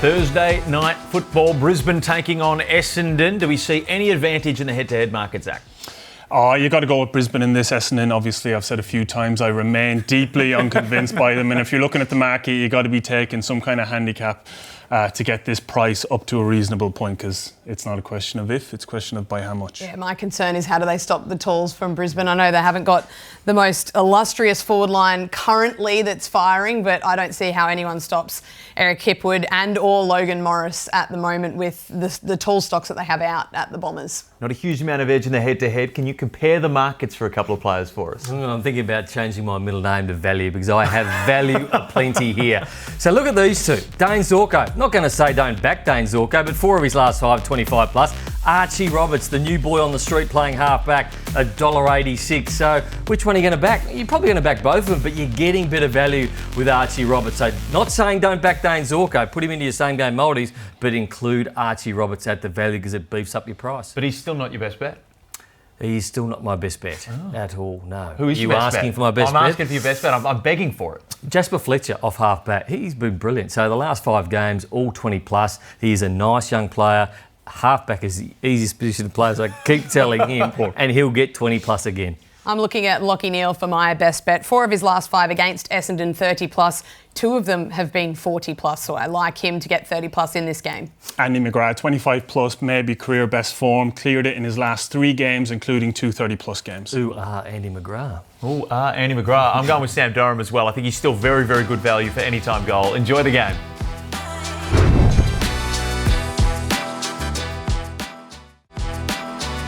Thursday night football, Brisbane taking on Essendon. Do we see any advantage in the head-to-head market, Zach? Oh, you got to go with Brisbane in this. Essendon, obviously, I've said a few times, I remain deeply unconvinced by them. And if you're looking at the market, you got to be taking some kind of handicap to get this price up to a reasonable point, because it's not a question of if, it's a question of by how much. Yeah, my concern is how do they stop the tools from Brisbane? I know they haven't got the most illustrious forward line currently that's firing, but I don't see how anyone stops Eric Hipwood and or Logan Morris at the moment with the tall stocks that they have out at the Bombers. Not a huge amount of edge in the head-to-head. Can you compare the markets for a couple of players for us? I'm thinking about changing my middle name to Value because I have value aplenty here. So look at these two. Dane Zorko. Not going to say don't back Dane Zorko, but 4 of his last 5, 25 plus. Archie Roberts, the new boy on the street playing halfback, $1.86. So which one are you going to back? You're probably going to back both of them, but you're getting better value with Archie Roberts. So not saying don't back Dane Zorko, put him into your same game multis, but include Archie Roberts at the value because it beefs up your price. But he's still not your best bet. He's still not my best bet at all, no. Who is your best bet? You asking for my best bet? I'm asking for your best bet. I'm begging for it. Jasper Fletcher off half-back. He's been brilliant. So the last 5 games, all 20 plus. He's a nice young player. Half-back is the easiest position to play, so I keep telling him, and he'll get 20 plus again. I'm looking at Lachie Neale for my best bet. 4 of his last 5 against Essendon, 30 plus. 2 of them have been 40 plus, so I like him to get 30 plus in this game. Andy McGrath, 25 plus, maybe career best form. Cleared it in his last 3 games, including 2 30 plus games. Andy McGrath. Andy McGrath. I'm going with Sam Durham as well. I think he's still very, very good value for any-time goal. Enjoy the game.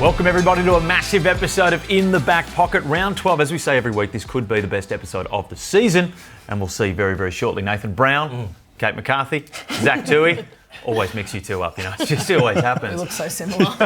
Welcome everybody to a massive episode of In the Back Pocket. Round 12, as we say every week, this could be the best episode of the season. And we'll see very, very shortly. Nathan Brown, Kate McCarthy, Zach Toohey. Always mix you two up, you know. It always happens. We look so similar.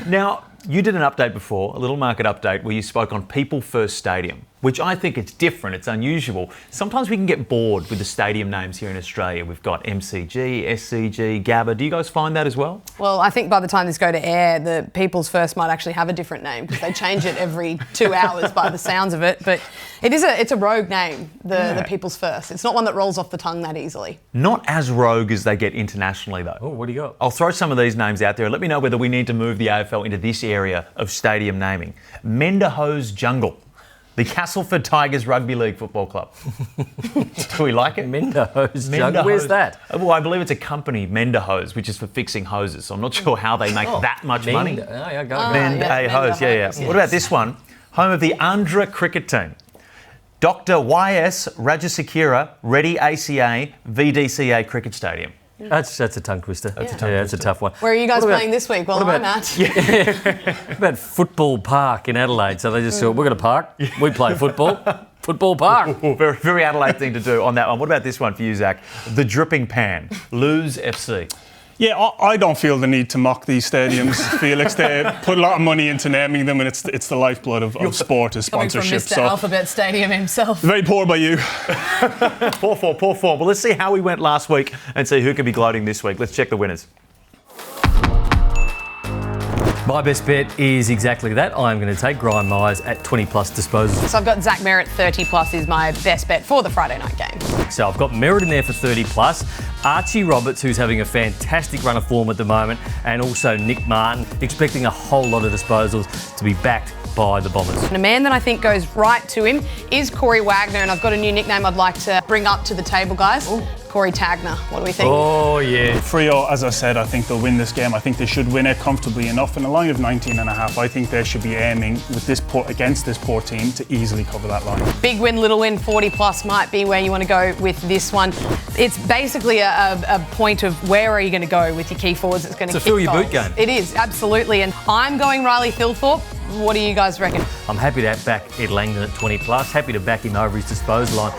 Now, you did an update before, a little market update, where you spoke on People First Stadium, which I think it's different, it's unusual. Sometimes we can get bored with the stadium names here in Australia. We've got MCG, SCG, Gabba. Do you guys find that as well? Well, I think by the time this go to air, the People's First might actually have a different name because they change it every 2 hours by the sounds of it. But it's a rogue name, the People's First. It's not one that rolls off the tongue that easily. Not as rogue as they get internationally, though. Oh, what do you got? I'll throw some of these names out there and let me know whether we need to move the AFL into this area of stadium naming. Menderhose Jungle. The Castleford Tigers Rugby League Football Club. Do we like it? Menderhose Jungle. Where's that? Well, I believe it's a company, Menderhose, which is for fixing hoses. So I'm not sure how they make that much money. Menderhose, yeah. What about this one? Home of the Andhra cricket team. Dr. Y.S. Rajasekera Reddy ACA VDCA Cricket Stadium. That's a tongue twister. That's a tough one. Where are you guys playing this week? Well, I'm at. What about Football Park in Adelaide? So they just thought, we're going to park. We play football. Football Park. Very, very Adelaide thing to do on that one. What about this one for you, Zach? The Dripping Pan. Lose FC. Yeah, I don't feel the need to mock these stadiums, Felix. They put a lot of money into naming them, and it's the lifeblood of sport is sponsorship. Coming from Mr. Alphabet Stadium himself. Very poor by you. Poor form. Well, let's see how we went last week and see who can be gloating this week. Let's check the winners. My best bet is exactly that. I'm going to take Brian Myers at 20 plus disposals. So I've got Zach Merritt, 30 plus is my best bet for the Friday night game. So I've got Merritt in there for 30 plus, Archie Roberts, who's having a fantastic run of form at the moment, and also Nick Martin, expecting a whole lot of disposals to be backed by the Bombers. And a man that I think goes right to him is Corey Wagner, and I've got a new nickname I'd like to bring up to the table, guys. Ooh. Corey Tagner. What do we think? Oh, yeah. Freo, as I said, I think they'll win this game. I think they should win it comfortably enough. In a line of 19.5, I think they should be aiming with against this poor team to easily cover that line. Big win, little win, 40 plus might be where you want to go with this one. It's basically a point of where are you going to go with your key forwards that's going to kick fill your goals. boot game. It is, absolutely. And I'm going Riley Thilthorpe. What do you guys reckon? I'm happy to back Ed Langdon at 20 plus. Happy to back him over his disposal line.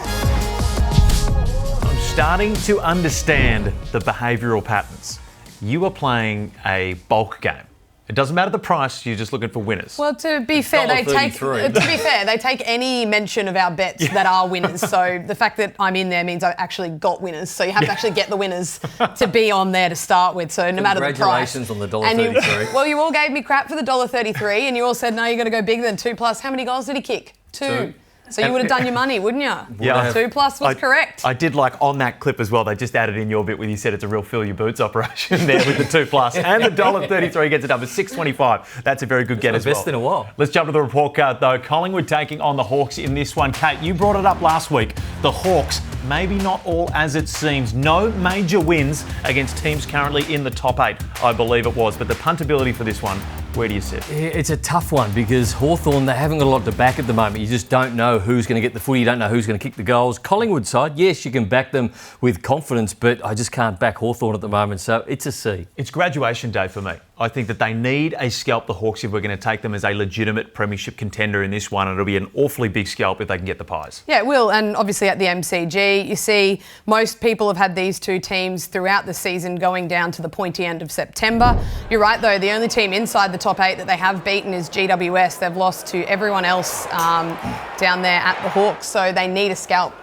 Starting to understand the behavioural patterns. You are playing a bulk game. It doesn't matter the price, you're just looking for winners. Well, to be fair, they take any mention of our bets that are winners. So the fact that I'm in there means I actually got winners. So you have to actually get the winners to be on there to start with. So no matter the price. Congratulations on the $1.33. Well, you all gave me crap for the $1.33 and you all said, no, you're going to go bigger than 2 plus. How many goals did he kick? Two. So you would have done your money, wouldn't you? Yeah. 2+ was correct. I did like on that clip as well, they just added in your bit when you said it's a real fill your boots operation there with the 2+. And the $1.33 gets it done for $6.25. That's a very good get as well. Best in a while. Let's jump to the report card though. Collingwood taking on the Hawks in this one. Kate, you brought it up last week. The Hawks, maybe not all as it seems. No major wins against teams currently in the top 8, I believe it was. But the puntability for this one, where do you sit? It's a tough one because Hawthorn, they haven't got a lot to back at the moment. You just don't know who's going to get the footy. You don't know who's going to kick the goals. Collingwood side, yes, you can back them with confidence, but I just can't back Hawthorn at the moment, so it's a C. It's graduation day for me. I think that they need a scalp, the Hawks, if we're going to take them as a legitimate premiership contender in this one. And it'll be an awfully big scalp if they can get the Pies. Yeah, it will. And obviously at the MCG, you see most people have had these two teams throughout the season going down to the pointy end of September. You're right, though. The only team inside the top 8 that they have beaten is GWS. They've lost to everyone else down there at the Hawks, so they need a scalp.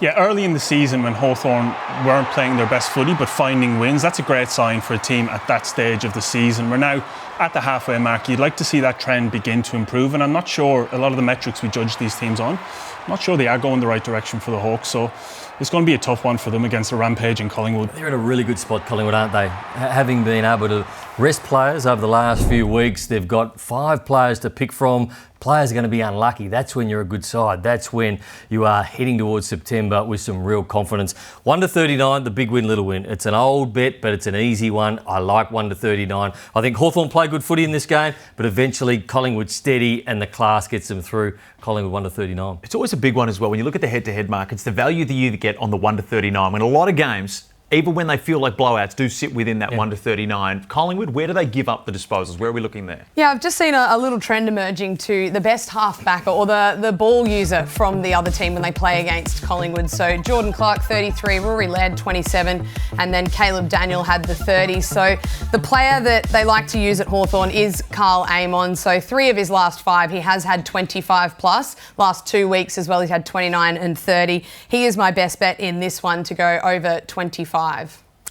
Yeah, early in the season when Hawthorn weren't playing their best footy but finding wins, that's a great sign for a team at that stage of the season. We're now at the halfway mark. You'd like to see that trend begin to improve, and I'm not sure a lot of the metrics we judge these teams on, I'm not sure they are going the right direction for the Hawks, so it's going to be a tough one for them against a rampaging Collingwood. They're in a really good spot, Collingwood, aren't they? Having been able to rest players over the last few weeks, they've got 5 players to pick from. Players are going to be unlucky. That's when you're a good side. That's when you are heading towards September with some real confidence. 1-39, the big win, little win. It's an old bet, but it's an easy one. I like 1-39. I think Hawthorn play good footy in this game, but eventually Collingwood steady and the class gets them through. Collingwood 1-39. It's always a big one as well. When you look at the head-to-head markets, the value that you get on the 1-39, when a lot of games, even when they feel like blowouts, do sit within that 1-39. Collingwood, where do they give up the disposals? Where are we looking there? Yeah, I've just seen a little trend emerging to the best half-backer or the ball user from the other team when they play against Collingwood. So Jordan Clark, 33, Rory Laird, 27, and then Caleb Daniel had the 30. So the player that they like to use at Hawthorn is Carl Amon. So 3 of his last 5, he has had 25 plus. Last 2 weeks as well, he's had 29 and 30. He is my best bet in this one to go over 25.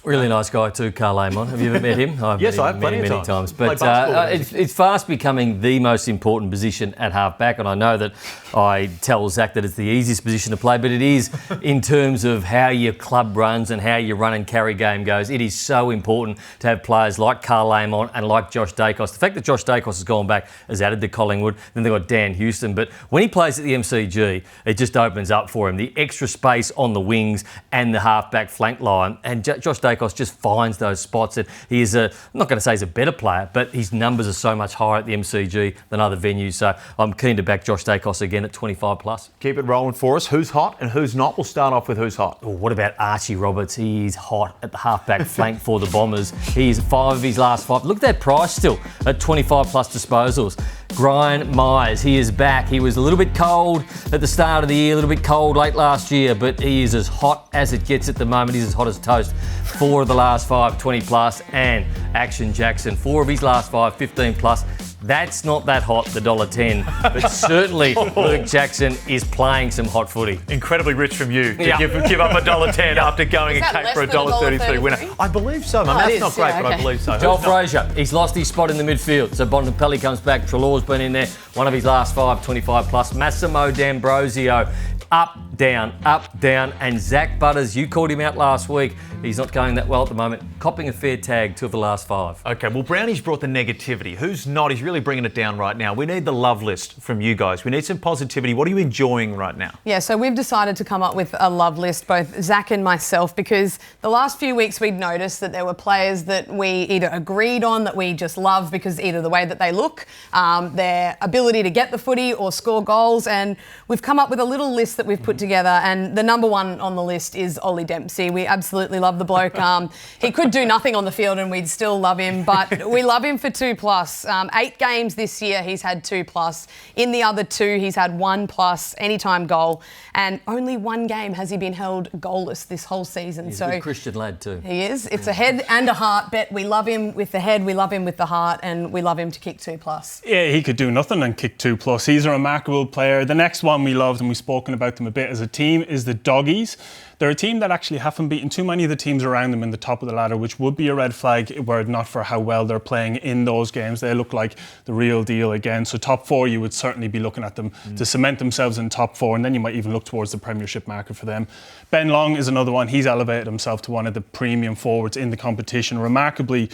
Really nice guy too, Carl Amon. Have you ever met him? Yes, I've many times. But it's fast becoming the most important position at half-back, and I know that I tell Zach that it's the easiest position to play, but it is in terms of how your club runs and how your run and carry game goes. It is so important to have players like Carl Amon and like Josh Dacos. The fact that Josh Dacos has gone back has added to Collingwood. Then they've got Dan Houston. But when he plays at the MCG, it just opens up for him. The extra space on the wings and the half-back flank line. And Josh Dacos just finds those spots. And he is I'm not going to say he's a better player, but his numbers are so much higher at the MCG than other venues. So I'm keen to back Josh Dacos again at 25 plus. Keep it rolling for us. Who's hot and who's not? We'll start off with who's hot. Oh, what about Archie Roberts? He is hot at the halfback flank for the Bombers. He is 5 of his last 5. Look at that price still at 25 plus disposals. Brian Myers, he is back. He was a little bit cold at the start of the year, a little bit cold late last year, but he is as hot as it gets at the moment. He's as hot as toast. 4 of the last 5, 20 plus, and Action Jackson, 4 of his last 5, 15 plus. That's not that hot, the $1.10, but certainly Luke Jackson is playing some hot footy. Incredibly rich from you to give up $1.10 after going and Kate for a $1.33 winner. I believe so. My math's not great, but I believe so. Joel Frazier, he's lost his spot in the midfield. So Bontempelli comes back. Trelaw's been in there. 1 of his last 5, 25 plus. Massimo D'Ambrosio. Up, down, and Zach Butters, you called him out last week. He's not going that well at the moment. Copping a fair tag, 2 of the last 5. Okay, well, Brownie's brought the negativity. Who's not? He's really bringing it down right now. We need the love list from you guys. We need some positivity. What are you enjoying right now? Yeah, so we've decided to come up with a love list, both Zach and myself, because the last few weeks we'd noticed that there were players that we either agreed on, that we just love because either the way that they look, their ability to get the footy or score goals, and we've come up with a little list that we've put together, and the number 1 on the list is Ollie Dempsey. We absolutely love the bloke. He could do nothing on the field and we'd still love him, but we love him for 2 plus. 8 games this year he's had 2 plus. In the other 2 he's had 1 plus, anytime goal, and only 1 game has he been held goalless this whole season. He's a good Christian lad too. He is. It's a head and a heart bet. We love him with the head, we love him with the heart, and we love him to kick 2 plus. Yeah, he could do nothing can kick 2+. He's a remarkable player. The next one we loved, and we've spoken about them a bit as a team, is the Doggies. They're a team that actually haven't beaten too many of the teams around them in the top of the ladder, which would be a red flag were it not for how well they're playing in those games. They look like the real deal again. So top 4, you would certainly be looking at them to cement themselves in top 4, and then you might even look towards the Premiership market for them. Ben Long is another one. He's elevated himself to one of the premium forwards in the competition. Remarkably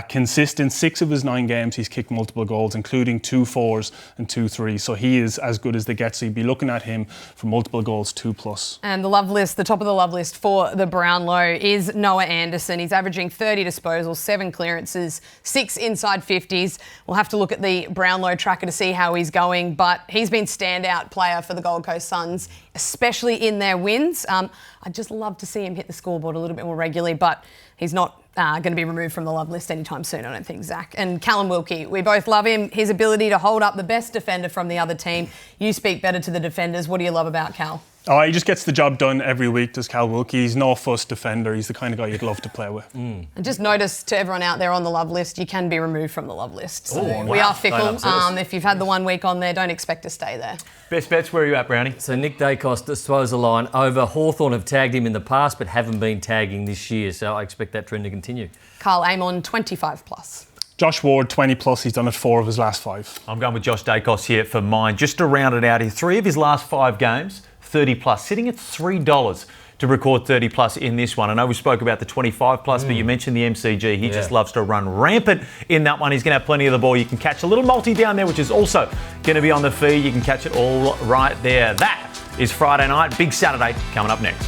consistent. 6 of his 9 games, he's kicked multiple goals, including 2 4s and 2 3s. So he is as good as they get. So you'd be looking at him for multiple goals, 2+. And the love list, the top of the love list for the Brownlow is Noah Anderson. He's averaging 30 disposals, 7 clearances, 6 inside 50s. We'll have to look at the Brownlow tracker to see how he's going, but he's been standout player for the Gold Coast Suns, especially in their wins. I'd just love to see him hit the scoreboard a little bit more regularly, but he's not going to be removed from the love list anytime soon, I don't think, Zach. And Callum Wilkie, we both love him. His ability to hold up the best defender from the other team. You speak better to the defenders. What do you love about Cal? Oh, he just gets the job done every week, does Cal Wilkie. He's no fuss defender. He's the kind of guy you'd love to play with. And just notice to everyone out there on the love list, you can be removed from the love list. So wow. we are fickle. If you've had the 1 week on there, don't expect to stay there. Best bets, where are you at, Brownie? So Nick Dacos disposal line over. Hawthorn have tagged him in the past, but haven't been tagging this year. So I expect that trend to continue. Carl Amon, 25+. Josh Ward, 20+. He's done it 4 of his last 5. I'm going with Josh Dacos here for mine. Just to round it out here, 3 of his last 5 games, 30+, sitting at $3 to record 30+ in this one. I know we spoke about the 25+, but you mentioned the MCG. He just loves to run rampant in that one. He's going to have plenty of the ball. You can catch a little multi down there, which is also going to be on the feed. You can catch it all right there. That is Friday night. Big Saturday coming up next.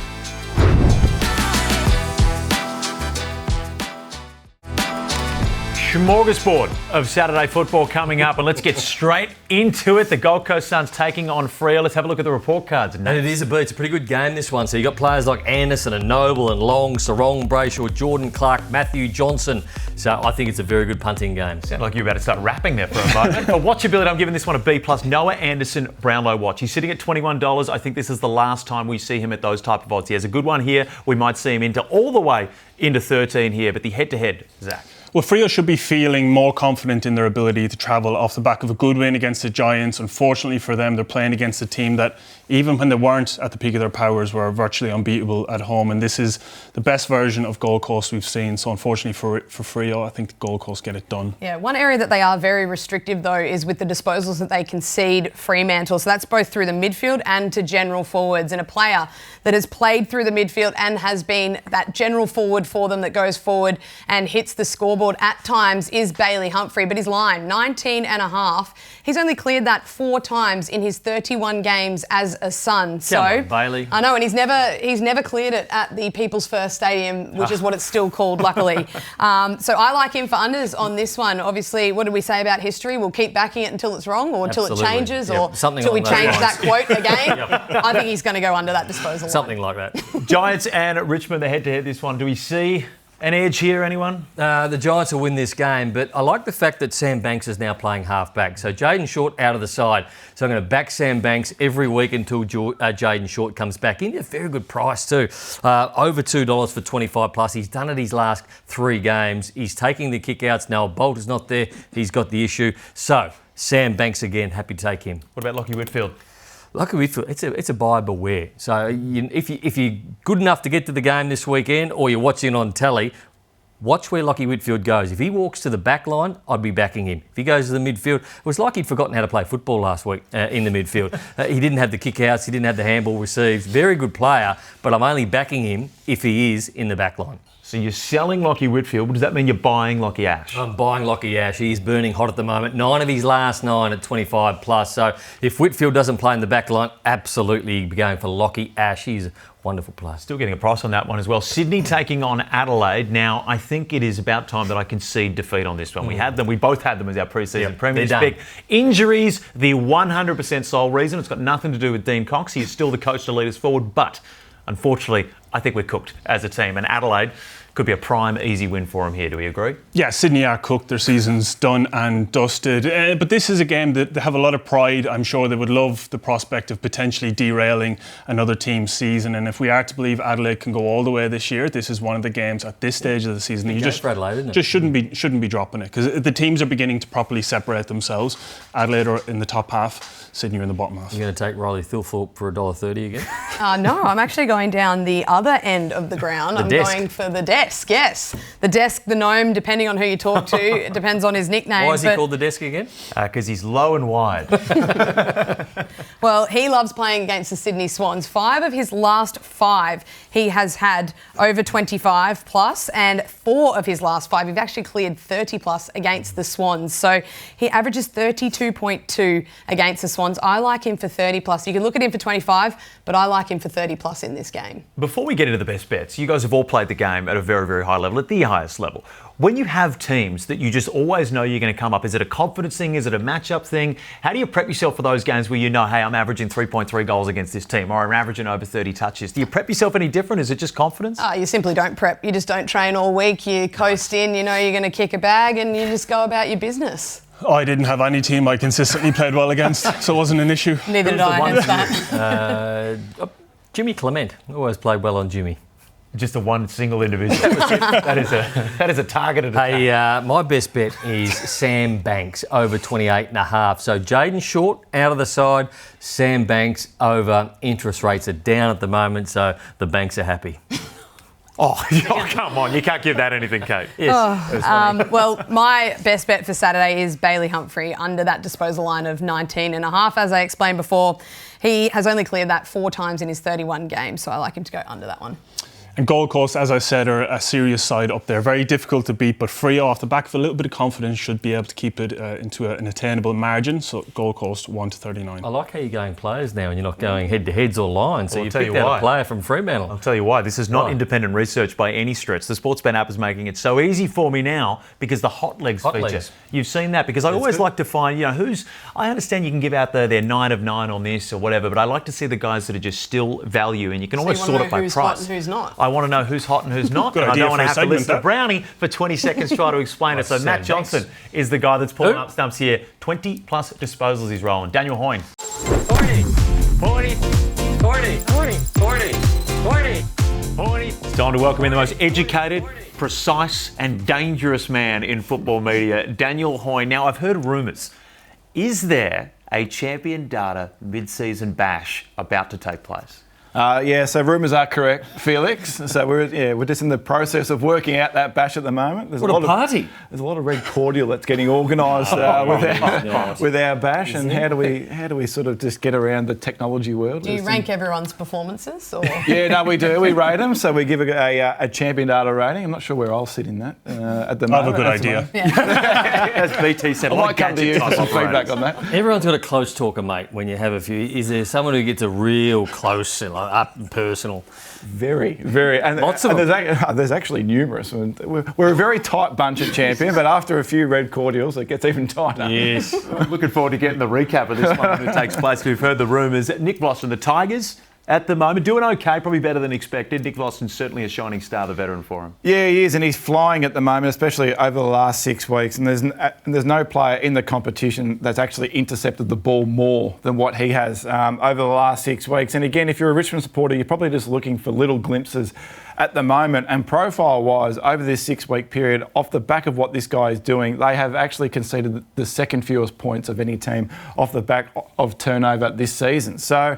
Smorgasbord of Saturday football coming up, and let's get straight into it. The Gold Coast Suns taking on Freo. Let's have a look at the report cards. And it's a pretty good game, this one. So you've got players like Anderson and Noble and Long, Sarong, Brayshaw, Jordan Clark, Matthew Johnson. So I think it's a very good punting game. Sound like you're about to start rapping there for a moment. For watchability, I'm giving this one a B+. Noah Anderson, Brownlow watch. He's sitting at $21. I think this is the last time we see him at those type of odds. He has a good one here. We might see him into all the way into 13 here, but the head-to-head, Zach. Well, Freo should be feeling more confident in their ability to travel off the back of a good win against the Giants. Unfortunately for them, they're playing against a team that, even when they weren't at the peak of their powers, were virtually unbeatable at home. And this is the best version of Gold Coast we've seen. So unfortunately for Freo, I think the Gold Coast get it done. Yeah, one area that they are very restrictive, though, is with the disposals that they concede Fremantle. So that's both through the midfield and to general forwards. And a player that has played through the midfield and has been that general forward for them that goes forward and hits the scoreboard at times is Bailey Humphrey. But his line, 19.5. He's only cleared that 4 times in his 31 games as a Sun. Come on, Bailey. I know, and he's never cleared it at the People's First Stadium, which is what it's still called, luckily. So I like him for unders on this one. Obviously, what did we say about history? We'll keep backing it until it's wrong, or until it changes, or until we change that quote again. I think he's going to go under that disposal. Something like that. Giants and Richmond, the head-to-head this one. Do we see an edge here, anyone? The Giants will win this game, but I like the fact that Sam Banks is now playing half-back. So Jaden Short out of the side. So I'm going to back Sam Banks every week until Jaden Short comes back in. A very good price too. Over $2 for 25+. He's done it his last 3 games. He's taking the kick-outs. Noah Bolt is not there. He's got the issue. So Sam Banks again, happy to take him. What about Lachie Whitfield? Lachie Whitfield, it's a buyer beware. So if you're good enough to get to the game this weekend, or you're watching on telly, watch where Lachie Whitfield goes. If he walks to the back line, I'd be backing him. If he goes to the midfield, it was like he'd forgotten how to play football last week in the midfield. He didn't have the kick-outs, he didn't have the handball receives. Very good player, but I'm only backing him if he is in the back line. So you're selling Lachie Whitfield. Does that mean you're buying Lachie Ash? I'm buying Lachie Ash. He's burning hot at the moment. 9 of his last 9 at 25+. So if Whitfield doesn't play in the back line, absolutely be going for Lachie Ash. He's a wonderful player. Still getting a price on that one as well. Sydney taking on Adelaide. Now, I think it is about time that I concede defeat on this one. We both had them as our pre-season premiers pick. Injuries, the 100% sole reason. It's got nothing to do with Dean Cox. He is still the coach to lead us forward, but unfortunately, I think we're cooked as a team. And Adelaide could be a prime, easy win for them here. Do we agree? Yeah, Sydney are cooked. Their season's done and dusted. But this is a game that they have a lot of pride. I'm sure they would love the prospect of potentially derailing another team's season. And if we are to believe Adelaide can go all the way this year, this is one of the games at this stage of the season you just shouldn't be dropping it, because the teams are beginning to properly separate themselves. Adelaide are in the top half, Sydney are in the bottom half. You're going to take Riley Thilthorpe for $1.30 again? No, I'm actually going down the other end of the ground. I'm going for the desk. Yes, the desk, the gnome, depending on who you talk to, it depends on his nickname. Why is he called the desk again? Because he's low and wide. Well, he loves playing against the Sydney Swans. 5 of his last 5, he has had over 25 plus, and 4 of his last 5, he's actually cleared 30 plus against the Swans. So he averages 32.2 against the Swans. I like him for 30 plus. You can look at him for 25, but I like him for 30 plus in this game. Before we get into the best bets, you guys have all played the game at a very, very high level, at the highest level. When you have teams that you just always know you're going to come up, is it a confidence thing? Is it a matchup thing? How do you prep yourself for those games where you know, hey, I'm averaging 3.3 goals against this team, or I'm averaging over 30 touches? Do you prep yourself any different? Is it just confidence? You simply don't prep. You just don't train all week. You coast in, you know you're going to kick a bag, and you just go about your business. I didn't have any team I consistently played well against, so it wasn't an issue. Neither did I, hence that. Jimmy Clement. Always played well on Jimmy. Just a one single individual. that is a targeted attack. Hey, my best bet is Sam Banks over 28.5. So Jaden Short out of the side, Sam Banks over. Interest rates are down at the moment, so the banks are happy. Oh, come on. You can't give that anything, Kate. Yes. Well, my best bet for Saturday is Bailey Humphrey under that disposal line of 19.5. As I explained before, he has only cleared that 4 times in his 31 games, so I like him to go under that one. And Gold Coast, as I said, are a serious side up there. Very difficult to beat, but Freo, off the back of a little bit of confidence, should be able to keep it into an attainable margin. So Gold Coast 1-39. I like how you're going players now and you're not going head-to-heads or lines. So Well, you picked out a player from Fremantle. I'll tell you why. This is not independent research by any stretch. The Sportsbet app is making it so easy for me now because the hot legs feature. You've seen that, because I always like to find, I understand you can give out their 9 of 9 on this or whatever, but I like to see the guys that are just still value, and you can always sort it by price. Who's hot and who's not? I want to know who's hot and who's not. And I don't want to have to listen to Brownie for 20 seconds trying to explain it. So Matt Johnson is the guy that's pulling up stumps here. 20 plus disposals he's rolling. Daniel Hoyne. 40. It's time to welcome in the most educated, precise and dangerous man in football media, Daniel Hoyne. Now, I've heard rumours. Is there a Champion Data mid-season bash about to take place? So rumours are correct, Felix. So we're just in the process of working out that bash at the moment. There's a party! There's a lot of red cordial that's getting organised with our bash. And how do we sort of just get around the technology world? Do you rank everyone's performances? Or? Yeah, no, we do. We rate them. So we give a Champion Data rating. I'm not sure where I'll sit in that at the moment. I have a good idea. As BT said, I might come to you for some feedback on that. Everyone's got a close talker, mate, when you have a few. Is there someone who gets a real close and up and personal? Very, very. And, Lots of them. There's actually numerous. We're a very tight bunch at Champion, but after a few red cordials, it gets even tighter. Yes. Looking forward to getting the recap of this one when it takes place. We've heard the rumours. Nick Vloster and the Tigers, at the moment, doing okay, probably better than expected. Nick Vloster's certainly a shining star, the veteran for him. Yeah, he is, and he's flying at the moment, especially over the last 6 weeks. And there's no player in the competition that's actually intercepted the ball more than what he has over the last 6 weeks. And again, if you're a Richmond supporter, you're probably just looking for little glimpses at the moment. And profile-wise, over this 6 week period, off the back of what this guy is doing, they have actually conceded the second fewest points of any team off the back of turnover this season. So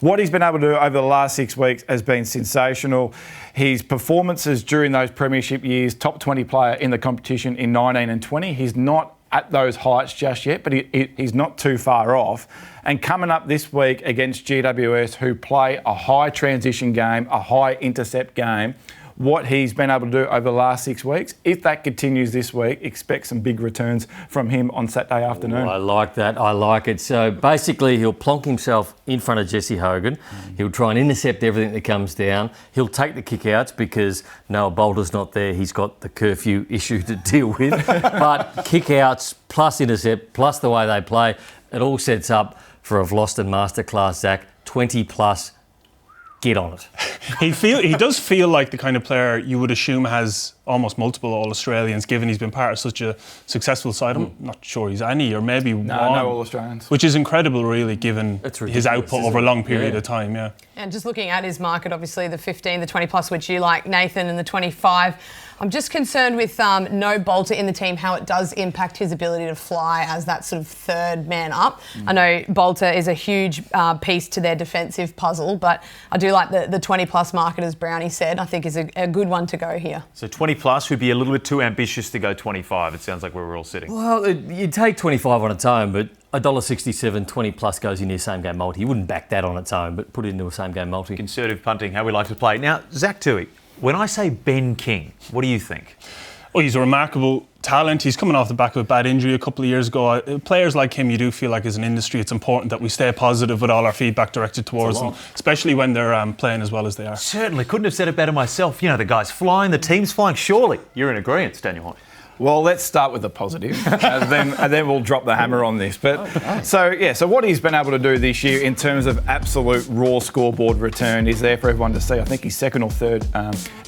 what he's been able to do over the last 6 weeks has been sensational. His performances during those premiership years, top 20 player in the competition in 19 and 20. He's not at those heights just yet, but he's not too far off. And coming up this week against GWS, who play a high transition game, a high intercept game, what he's been able to do over the last 6 weeks, if that continues this week, expect some big returns from him on Saturday afternoon. I like that. I like it. So basically, he'll plonk himself in front of Jesse Hogan. He'll try and intercept everything that comes down. He'll take the kick-outs because Noah Bolter's not there. He's got the curfew issue to deal with. But kick-outs plus intercept plus the way they play, it all sets up for a Vlosten masterclass, Zach. 20 plus. Get on it. He does feel like the kind of player you would assume has almost multiple All-Australians, given he's been part of such a successful side. I'm not sure he's any, or maybe one. No All-Australians. Which is incredible, really, given his output over a long period of time, yeah. And just looking at his market, obviously the 15, the 20 plus, which you like, Nathan, and the 25. I'm just concerned with no Bolter in the team, how it does impact his ability to fly as that sort of third man up. I know Bolter is a huge piece to their defensive puzzle, but I do like the 20 plus market, as Brownie said. I think is a good one to go here. So 20 plus would be a little bit too ambitious to go 25. It sounds like where we're all sitting. Well, you'd take 25 on its own, but $1.67, 20 plus goes into your same game multi. You wouldn't back that on its own, but put it into a same game multi. Conservative punting, how we like to play. Now, Zach Toohey, when I say Ben King, what do you think? Well, he's a remarkable talent. He's coming off the back of a bad injury a couple of years ago. Players like him, you do feel like as an industry, it's important that we stay positive with all our feedback directed towards them, especially when they're playing as well as they are. Certainly. Couldn't have said it better myself. You know, the guy's flying, the team's flying. Surely you're in agreement, Daniel Hoyne. Well, let's start with the positive, and then we'll drop the hammer on this. But so what he's been able to do this year in terms of absolute raw scoreboard return is there for everyone to see. I think he's second or third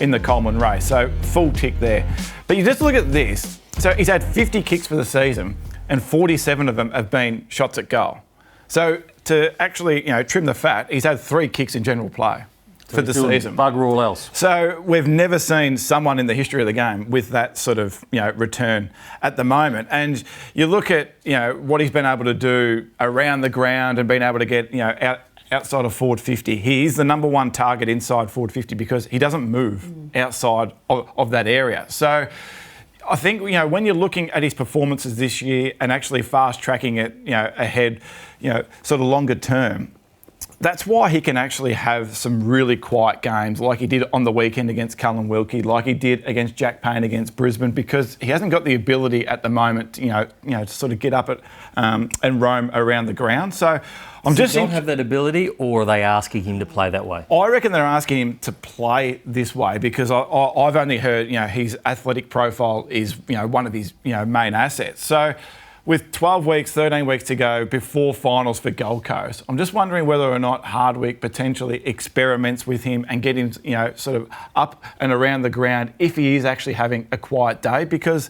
in the Coleman race, so full tick there. But you just look at this. So he's had 50 kicks for the season, and 47 of them have been shots at goal. So to actually, trim the fat, he's had 3 kicks in general play for the season. Bugger all else. So we've never seen someone in the history of the game with that sort of return at the moment. And you look at what he's been able to do around the ground and being able to get outside of forward 50. He is the number one target inside forward 50 because he doesn't move outside of that area. So I think when you're looking at his performances this year and actually fast tracking it ahead, sort of longer term. That's why he can actually have some really quiet games like he did on the weekend against Cullen Wilkie, like he did against Jack Payne against Brisbane, because he hasn't got the ability at the moment, to sort of get up and roam around the ground. So I'm just don't have that ability, or are they asking him to play that way? I reckon they're asking him to play this way because I've only heard his athletic profile is one of his main assets. So with 12 weeks, 13 weeks to go before finals for Gold Coast, I'm just wondering whether or not Hardwick potentially experiments with him and get him, sort of up and around the ground if he is actually having a quiet day. Because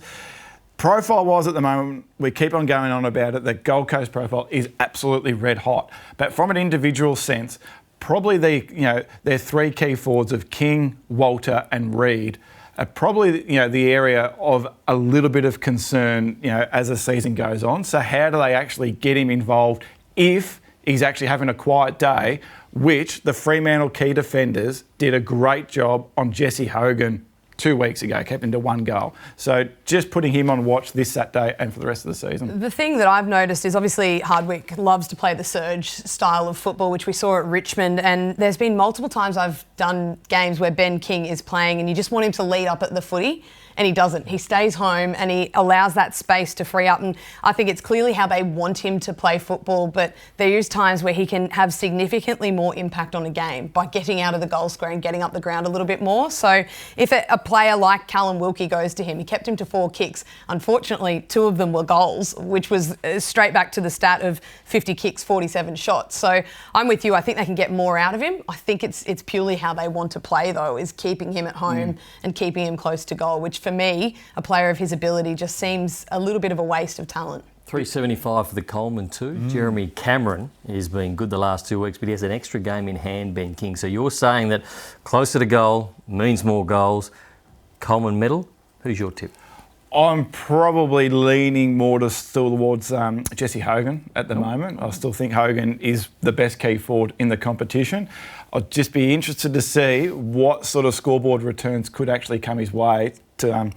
profile-wise at the moment, we keep on going on about it, the Gold Coast profile is absolutely red hot. But from an individual sense, probably their 3 key forwards of King, Walter and Reid are probably the area of a little bit of concern as the season goes on. So how do they actually get him involved if he's actually having a quiet day, which the Fremantle key defenders did a great job on Jesse Hogan 2 weeks ago, kept him to 1 goal. So just putting him on watch this Saturday and for the rest of the season. The thing that I've noticed is obviously Hardwick loves to play the surge style of football, which we saw at Richmond, and there's been multiple times I've done games where Ben King is playing and you just want him to lead up at the footy. And he doesn't. He stays home and he allows that space to free up. And I think it's clearly how they want him to play football, but there is times where he can have significantly more impact on a game by getting out of the goal square and getting up the ground a little bit more. So if a player like Callum Wilkie goes to him, he kept him to 4 kicks. Unfortunately, 2 of them were goals, which was straight back to the stat of 50 kicks, 47 shots. So I'm with you. I think they can get more out of him. I think it's purely how they want to play, though, is keeping him at home and keeping him close to goal, which for me, a player of his ability just seems a little bit of a waste of talent. 375 for the Coleman too. Jeremy Cameron has been good the last 2 weeks, but he has an extra game in hand, Ben King. So you're saying that closer to goal means more goals. Coleman medal, who's your tip? I'm probably leaning more towards Jesse Hogan at the moment. I still think Hogan is the best key forward in the competition. I'd just be interested to see what sort of scoreboard returns could actually come his way to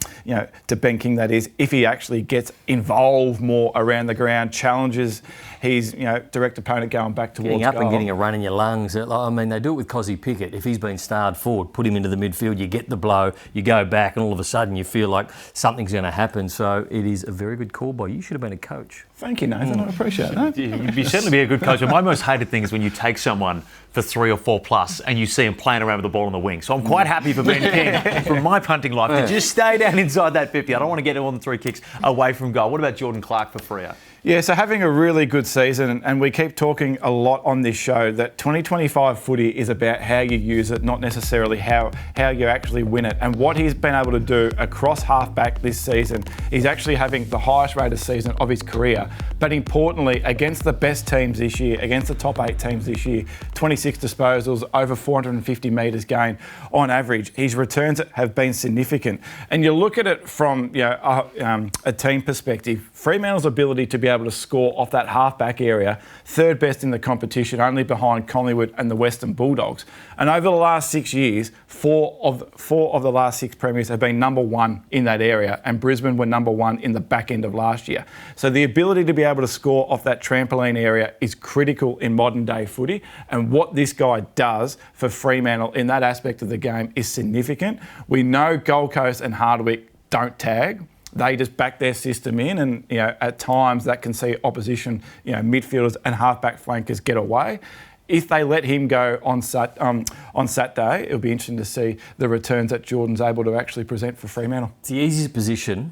Ben King, that is, if he actually gets involved more around the ground, challenges his direct opponent going back towards getting up goal. And getting a run in your lungs. I mean, they do it with Cozzy Pickett. If he's been starred forward, put him into the midfield, you get the blow, you go back, and all of a sudden you feel like something's going to happen. So it is a very good call by you. You should have been a coach. Thank you, Nathan. I appreciate that. You'd certainly be a good coach. My most hated thing is when you take someone for 3 or 4 plus and you see him playing around with the ball on the wing. So I'm quite happy for Ben King from my punting life to just stay down inside that 50. I don't want to get more than 3 kicks away from goal. What about Jordan Clark for Freo? Yeah, so having a really good season, and we keep talking a lot on this show that 2025 footy is about how you use it, not necessarily how you actually win it. And what he's been able to do across halfback this season, he's actually having the highest rated season of his career. But importantly, against the best teams this year, against the top 8 teams this year, 26 disposals, over 450 metres gained on average. His returns have been significant. And you look at it from a team perspective, Fremantle's ability to be able to score off that halfback area, third best in the competition, only behind Collingwood and the Western Bulldogs. And over the last 6 years, four of the last 6 premiers have been number 1 in that area, and Brisbane were number 1 in the back end of last year. So the ability to be able to score off that trampoline area is critical in modern day footy, and what this guy does for Fremantle in that aspect of the game is significant. We know Gold Coast and Hardwick don't tag. They just back their system in, and at times that can see opposition, midfielders and halfback flankers get away. If they let him go on Saturday, it'll be interesting to see the returns that Jordan's able to actually present for Fremantle. It's the easiest position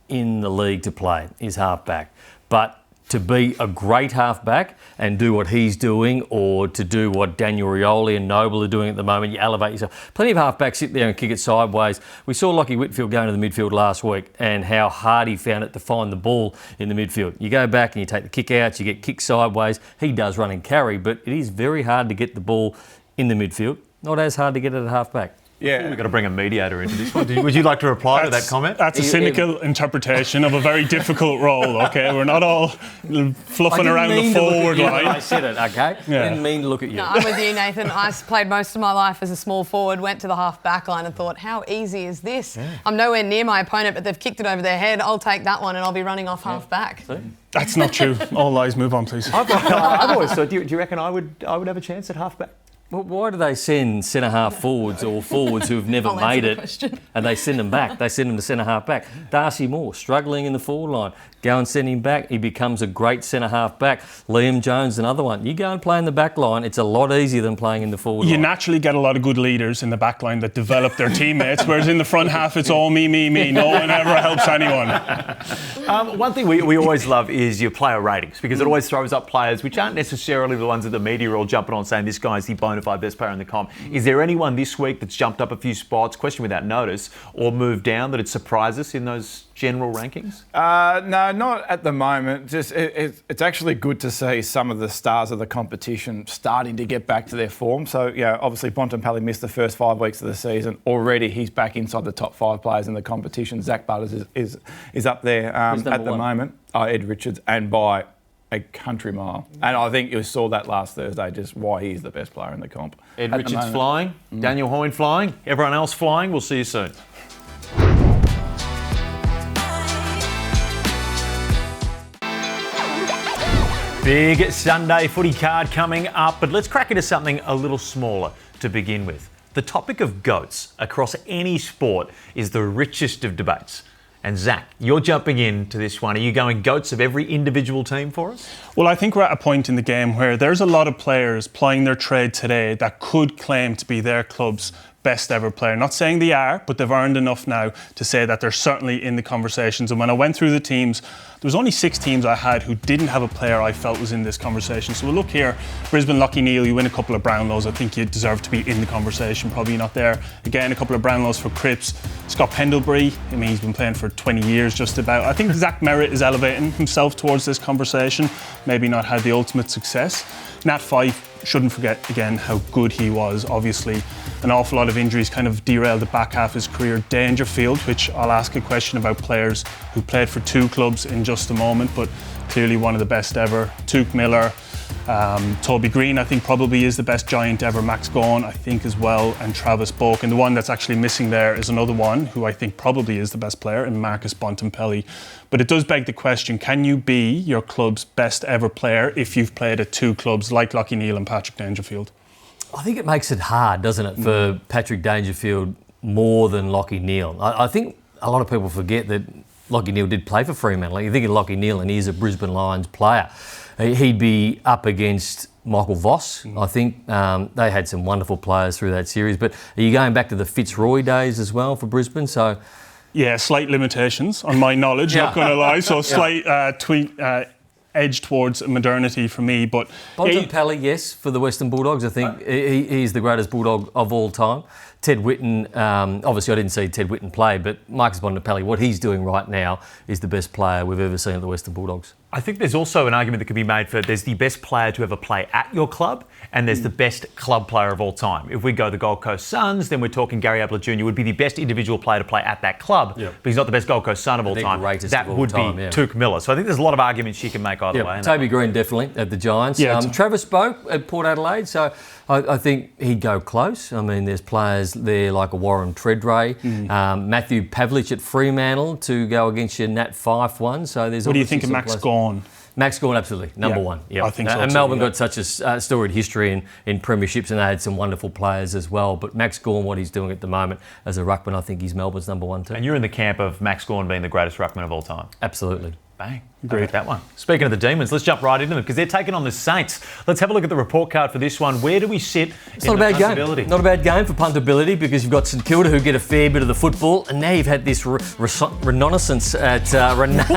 in the league to play is halfback, but to be a great halfback and do what he's doing, or to do what Daniel Rioli and Noble are doing at the moment, you elevate yourself. Plenty of halfbacks sit there and kick it sideways. We saw Lockie Whitfield going to the midfield last week and how hard he found it to find the ball in the midfield. You go back and you take the kick outs, you get kicked sideways. He does run and carry, but it is very hard to get the ball in the midfield. Not as hard to get it at halfback. Yeah, we've got to bring a mediator into this one. Would you like to reply to that comment? That's a cynical interpretation of a very difficult role, okay? We're not all fluffing around the forward line. I said it, okay? Yeah. I didn't mean to look at you. No, I'm with you, Nathan. I played most of my life as a small forward, went to the half-back line and thought, how easy is this? Yeah. I'm nowhere near my opponent, but they've kicked it over their head. I'll take that one and I'll be running off half-back. That's not true. All lies, move on, please. I've always thought, do you reckon I would have a chance at half-back? Well, why do they send centre-half forwards or forwards who've never made it and they send them back? They send them to centre-half back. Darcy Moore, struggling in the forward line. Go and send him back. He becomes a great centre-half back. Liam Jones, another one. You go and play in the back line, it's a lot easier than playing in the forward line. You naturally get a lot of good leaders in the back line that develop their teammates, whereas in the front half, it's all me, me, me. No one ever helps anyone. One thing we always love is your player ratings, because it always throws up players which aren't necessarily the ones that the media are all jumping on saying this guy's the bona fide best player in the comp. Is there anyone this week that's jumped up a few spots, question without notice, or moved down that had surprised us in those general rankings? No, not at the moment. Just it's actually good to see some of the stars of the competition starting to get back to their form. So, obviously Bontempelli missed the first 5 weeks of the season. Already he's back inside the top 5 players in the competition. Zach Butters is up there at the moment. Ed Richards, and by a country mile. And I think you saw that last Thursday, just why he's the best player in the comp. Ed Richards flying, Daniel Hoyne flying, everyone else flying. We'll see you soon. Big Sunday footy card coming up, but let's crack into something a little smaller to begin with. The topic of GOATs across any sport is the richest of debates. And Zach, you're jumping into this one. Are you going GOATs of every individual team for us? Well, I think we're at a point in the game where there's a lot of players plying their trade today that could claim to be their club's best ever player. Not saying they are, but they've earned enough now to say that they're certainly in the conversations. And when I went through the teams, there was only 6 teams I had who didn't have a player I felt was in this conversation. So we'll look here. Brisbane, Lachie Neale, you win a couple of Brownlows. I think you deserve to be in the conversation. Probably not there. Again, a couple of Brownlows for Cripps. Scott Pendlebury, I mean, he's been playing for 20 years just about. I think Zach Merritt is elevating himself towards this conversation. Maybe not had the ultimate success. Nat Fyfe, shouldn't forget again how good he was. Obviously, an awful lot of injuries kind of derailed the back half of his career. Dangerfield, which I'll ask a question about players who played for 2 clubs in just a moment, but clearly one of the best ever. Tuke Miller, Toby Green, I think probably is the best giant ever. Max Gawn, I think as well, and Travis Boak. And the one that's actually missing there is another one who I think probably is the best player, in Marcus Bontempelli. But it does beg the question, can you be your club's best ever player if you've played at 2 clubs like Lachie Neale and Patrick Dangerfield? I think it makes it hard, doesn't it, for Patrick Dangerfield more than Lachie Neale. I think a lot of people forget that Lachie Neale did play for Fremantle. Like, you think of Lachie Neale and he's a Brisbane Lions player. He'd be up against Michael Voss. I think they had some wonderful players through that series. But are you going back to the Fitzroy days as well for Brisbane? So, yeah, slight limitations on my knowledge, not going to lie. So slight edge towards modernity for me. But Bontempelli, yes, for the Western Bulldogs. I think he's the greatest Bulldog of all time. Ted Whitten, obviously I didn't see Ted Whitten play, but Marcus Bontempelli, what he's doing right now is the best player we've ever seen at the Western Bulldogs. I think there's also an argument that could be made for there's the best player to ever play at your club and there's the best club player of all time. If we go the Gold Coast Suns, then we're talking Gary Ablett Jr. would be the best individual player to play at that club, but he's not the best Gold Coast Sun of all time. That would be Touk Miller. So I think there's a lot of arguments you can make either way. Toby Green definitely at the Giants. Travis Boak at Port Adelaide, so I think he'd go close. I mean, there's players there like a Warren Treadray, Matthew Pavlich at Fremantle to go against your Nat Fyfe one. So there's. What do you think of Max Gawn? Max Gawn, absolutely. Number one. Yep. I think so and too, Melbourne got such a storied history in premierships and they had some wonderful players as well. But Max Gawn, what he's doing at the moment as a ruckman, I think he's Melbourne's number one too. And you're in the camp of Max Gawn being the greatest ruckman of all time? Absolutely. Bang. Agree with that one. Speaking of the Demons, let's jump right into them because they're taking on the Saints. Let's have a look at the report card for this one. Where do we sit It's not a bad game. Not a bad game for puntability because you've got St Kilda who get a fair bit of the football and now you've had this renaissance at... Renaissance?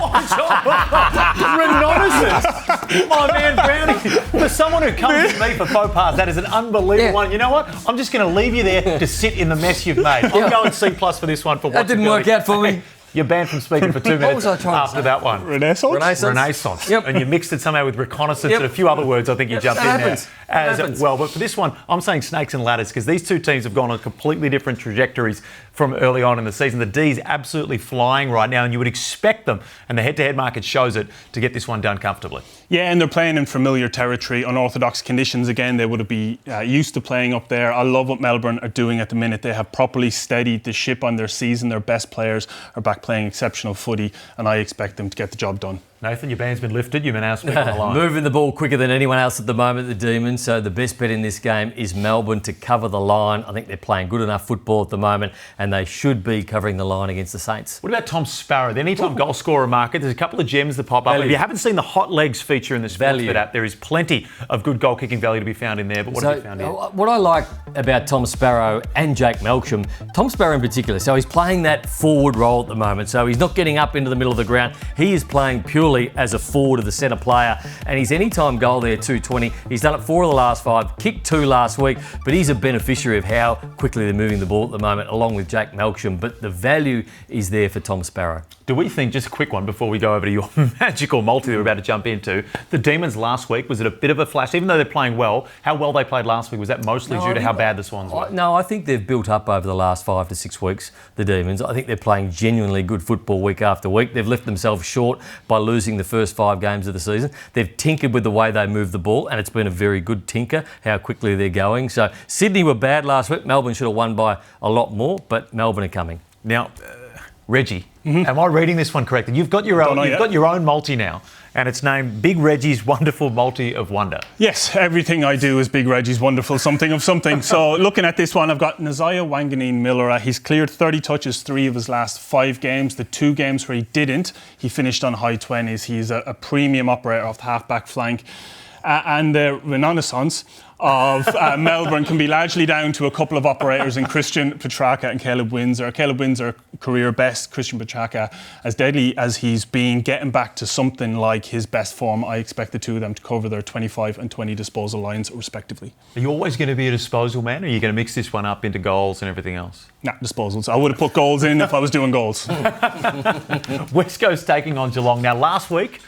My man Brownie, for someone who comes to me for faux pas, that is an unbelievable one. You know what? I'm just going to leave you there to sit in the mess you've made. I'm going C+ for this one. For that didn't work out for me. You're banned from speaking for 2 minutes after that one. Renaissance? Yep. And you mixed it somehow with reconnaissance and a few other words. I think you jumped in there as well. But for this one, I'm saying snakes and ladders because these two teams have gone on completely different trajectories from early on in the season. The D's absolutely flying right now and you would expect them, and the head-to-head market shows it, to get this one done comfortably. Yeah, and they're playing in familiar territory, unorthodox conditions. Again, they would be used to playing up there. I love what Melbourne are doing at the minute. They have properly steadied the ship on their season. Their best players are back playing exceptional footy, and I expect them to get the job done. Nathan, your band's been lifted. You've been asked to speak on the line. Moving the ball quicker than anyone else at the moment, the Demons. So the best bet in this game is Melbourne to cover the line. I think they're playing good enough football at the moment, and they should be covering the line against the Saints. What about Tom Sparrow? The anytime goal scorer market, there's a couple of gems that pop up. If you haven't seen the hot legs feature in the Sportsbet app, there is plenty of good goal kicking value to be found in there. But what have you found here? What I like about Tom Sparrow and Jake Melksham, Tom Sparrow in particular, so he's playing that forward role at the moment. So he's not getting up into the middle of the ground. He is playing purely as a forward of the centre player, and his anytime goal there, 220. He's done it 4 of the last 5, kicked 2 last week, but he's a beneficiary of how quickly they're moving the ball at the moment, along with Jake Melksham. But the value is there for Tom Sparrow. Do we think, just a quick one before we go over to your magical multi that we're about to jump into, the Demons last week, was it a bit of a flash? Even though they're playing well, how well they played last week, was that mostly due to how bad the Swans were? No, I think they've built up over the last 5 to 6 weeks, the Demons. I think they're playing genuinely good football week after week. They've left themselves short by losing the first 5 games of the season. They've tinkered with the way they move the ball, and it's been a very good tinker, how quickly they're going. So Sydney were bad last week. Melbourne should have won by a lot more, but Melbourne are coming. Now, Reggie, am I reading this one correctly? You've got your own multi now, and it's named Big Reggie's Wonderful Multi of Wonder. Yes, everything I do is Big Reggie's Wonderful Something of Something. So looking at this one, I've got Nazaya Wanganeen-Miller. He's cleared 30 touches 3 of his last 5 games. The 2 games where he didn't, he finished on high 20s. He's a premium operator off the half-back flank. And the renaissance of Melbourne can be largely down to a couple of operators in Christian Petrarca and Caleb Windsor. Caleb Windsor, career best. Christian Petrarca, as deadly as he's been, getting back to something like his best form. I expect the 2 of them to cover their 25 and 20 disposal lines, respectively. Are you always going to be a disposal man, or are you going to mix this one up into goals and everything else? Nah, disposals. I would have put goals in if I was doing goals. West Coast taking on Geelong. Now, last week,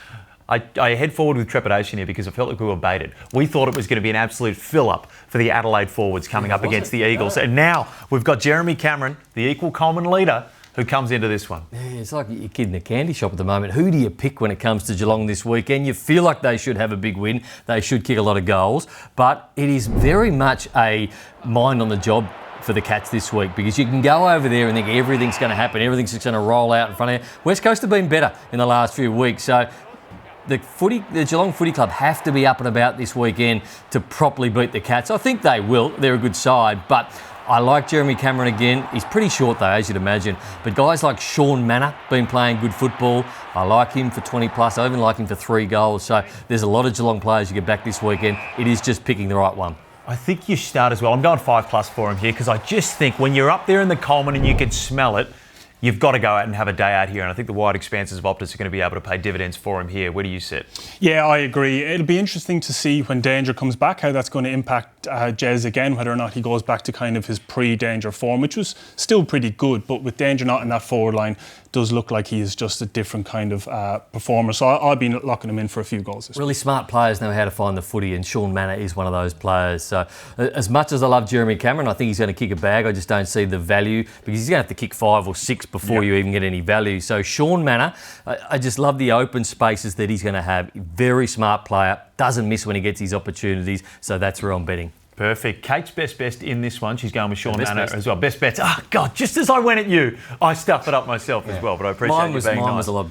I head forward with trepidation here because I felt like we were baited. We thought it was going to be an absolute fill-up for the Adelaide forwards coming up against the Eagles. And now we've got Jeremy Cameron, the equal Coleman leader, who comes into this one. Yeah, it's like your kid in a candy shop at the moment. Who do you pick when it comes to Geelong this weekend? You feel like they should have a big win. They should kick a lot of goals. But it is very much a mind on the job for the Cats this week, because you can go over there and think everything's going to happen, everything's just going to roll out in front of you. West Coast have been better in the last few weeks, so the Geelong Footy Club have to be up and about this weekend to properly beat the Cats. I think they will. They're a good side, but I like Jeremy Cameron again. He's pretty short though, as you'd imagine. But guys like Sean Manor been playing good football. I like him for 20 plus. I even like him for 3 goals. So there's a lot of Geelong players you get back this weekend. It is just picking the right one. I think you start as well. I'm going 5+ for him here because I just think when you're up there in the Coleman and you can smell it, you've got to go out and have a day out here. And I think the wide expanses of Optus are going to be able to pay dividends for him here. Where do you sit? Yeah, I agree. It'll be interesting to see when Danger comes back, how that's going to impact Jez again, whether or not he goes back to kind of his pre-Danger form, which was still pretty good. But with Danger not in that forward line, it does look like he is just a different kind of performer. So I'll be locking him in for a few goals this week. Really smart players know how to find the footy, and Sean Manor is one of those players. So as much as I love Jeremy Cameron, I think he's going to kick a bag. I just don't see the value, because he's going to have to kick 5 or 6 before you even get any value. So Sean Manor, I just love the open spaces that he's going to have. Very smart player, doesn't miss when he gets his opportunities. So that's where I'm betting. Perfect. Kate's best in this one. She's going with Sean Manor as well. Best bets. Oh, God, just as I went at you, I stuffed it up myself as well, but I appreciate you being nice. Mine was a lot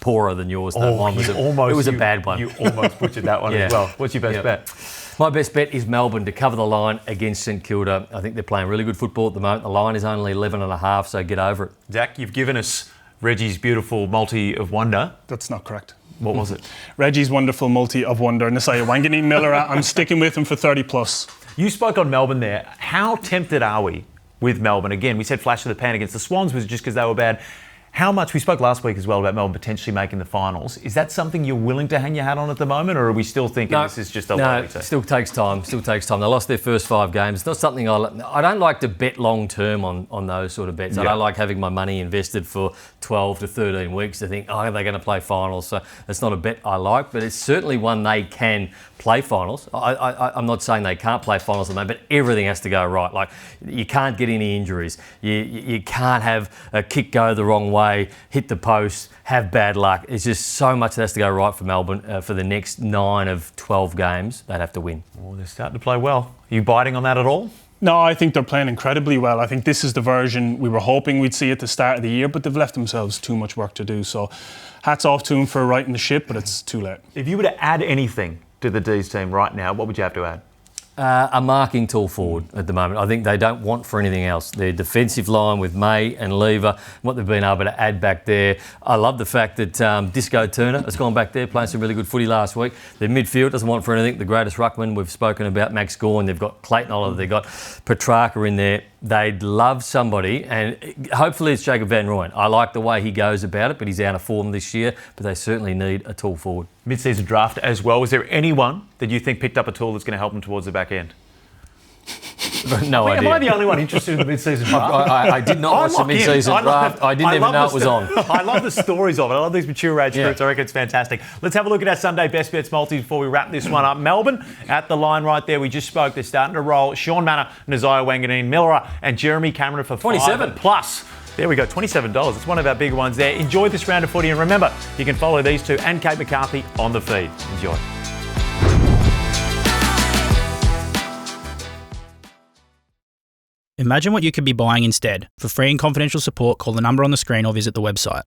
poorer than yours, though. Mine was it was a bad one. You almost butchered that one as well. What's your best bet? My best bet is Melbourne to cover the line against St Kilda. I think they're playing really good football at the moment. The line is only 11.5, so get over it. Zach, you've given us Reggie's beautiful multi of wonder. That's not correct. What was it? Reggie's wonderful multi of wonder. And Nasiah Wanganeen Miller, I'm sticking with him for 30 plus. You spoke on Melbourne there. How tempted are we with Melbourne? Again, we said flash of the pan against the Swans was just because they were bad. How much, we spoke last week as well about Melbourne potentially making the finals. Is that something you're willing to hang your hat on at the moment, or are we still thinking this is just a likely to? No, still takes time. They lost their first 5 games. It's not something I don't like to bet long term on those sort of bets. I don't like having my money invested for 12 to 13 weeks to think, oh, they're going to play finals. So it's not a bet I like, but it's certainly one they can play finals. I'm not saying they can't play finals at the moment, but everything has to go right. Like, you can't get any injuries. You can't have a kick go the wrong way, hit the post, have bad luck. It's just so much that has to go right for Melbourne for the next 9 of 12 games. They'd have to win. Well, they're starting to play well. Are you biting on that at all? No, I think they're playing incredibly well. I think this is the version we were hoping we'd see at the start of the year, but they've left themselves too much work to do. So hats off to them for righting the ship, but it's too late. If you were to add anything to the D's team right now, what would you have to add? A marking tall forward at the moment. I think they don't want for anything else. Their defensive line with May and Lever, what they've been able to add back there. I love the fact that Disco Turner has gone back there, playing some really good footy last week. Their midfield doesn't want for anything. The greatest ruckman we've spoken about, Max Gawn. They've got Clayton Oliver. They've got Petrarca in there. They'd love somebody, and hopefully it's Jacob Van Rooyen. I like the way he goes about it, but he's out of form this year. But they certainly need a tall forward. Mid-season draft as well. Was there anyone that you think picked up a tool that's going to help them towards the back end? No idea. Am I the only one interested in the mid-season draft? I did not watch the mid-season draft. I didn't even know it was on. I love the stories of it. I love these mature age groups. I reckon it's fantastic. Let's have a look at our Sunday best bets multi before we wrap this one up. Melbourne at the line right there. We just spoke. They're starting to roll. Sean Manor, Nasiah Wanganeen, Miller and Jeremy Cameron for 27 plus. There we go, $27. It's one of our big ones there. Enjoy this round of footy, and remember, you can follow these two and Kate McCarthy on the feed. Enjoy. Imagine what you could be buying instead. For free and confidential support, call the number on the screen or visit the website.